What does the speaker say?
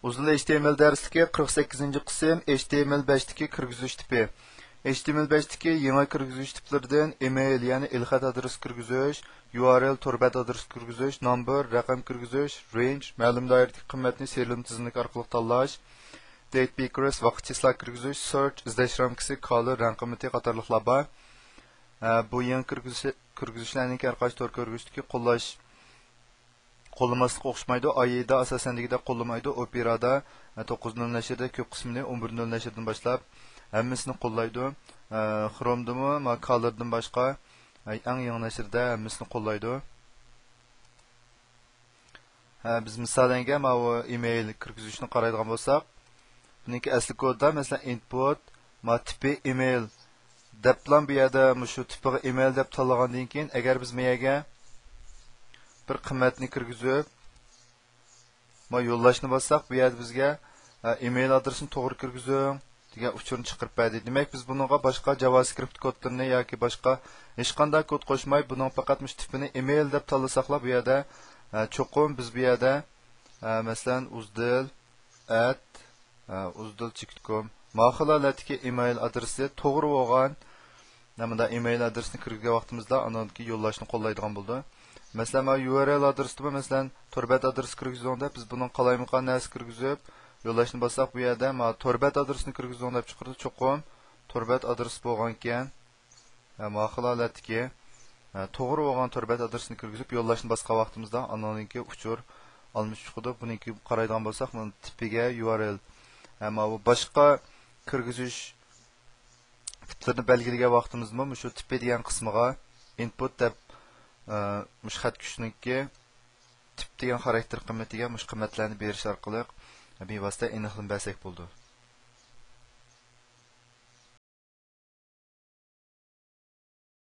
Uzun HTML darsligi 48-ci qism HTML5-dagi kirgizish tipi. HTML5-dagi yangi kirgizish tiplaridan email, ya'ni ilxat adresi kirgizish, URL torbat adresi kirgizish, number, raqam kirgizish, range, ma'lum doiradagi qiymatni serial tizimlik orqali tanlash, date beakers, vaqt chizlar kirgizish, search, izlash ramkasi, color, rang qiymati qatorliqlar bor. Bu yangi kirgizishlarning har qaysi tor kirgizishdagi qo'llamaslikqa o'xshamaydi. AI'da asosan degida qo'llamaydi. Operada 9.0 nashrda ko'p qismini 11.0 nashrdan boshlab hammasini qo'llaydi. Chrome'dami, Color'dan boshqa eng yangi nashrda hammasini qo'llaydi. Biz misolga mana email kirgizishni qaraydigan bo'lsak, buniki asli kodda masalan input, tipi email deb plan bu yerda shu tipiga email deb tanlagandan keyin agar biz bu yerga bir qiymatni kirgizib yo'llashni bossak, bu yerda bizga email adresini to'g'ri kirgizing degan uchurni chiqarib berdi. Demak, biz buningga boshqa JavaScript kodlarini yoki boshqa hech qanday kod qo'shmay, buning faqat mush tipini email deb tanlasaqlar, bu yerda cho'qim biz bu yerda masalan uzdil@uzdil.com mahilalardagi email adresi to'g'ri bo'lgan namada email adresini kirgan vaqtimizda anonki yo'llashni qo'llaydigan bo'ldi. Masalan, URL adresi masalan torbat adresi kirgizganda biz buning qalaymiqan narsa kirgizib yo'llashni bossak, bu yerda torbat adresini kirgizganda deb chiqardi. Cho'qim torbat adresi bo'lgan ekan, mahilalardagi to'g'ri bo'lgan torbat adresini kirgizib yo'llashni bosgan vaqtimizda anonki uchur olmish chiqdi. Buniki qaraydigan bo'lsak, buni tipiga URL bu boshqa kirgizish tiplarni belgilagan vaqtimizda shu tipi degan qismiga input deb mush xat kuchniki tip degan xarakter qiymatiga mush qiymatlarni berish orqali bevosita aniqlanib bersak bo'ldi.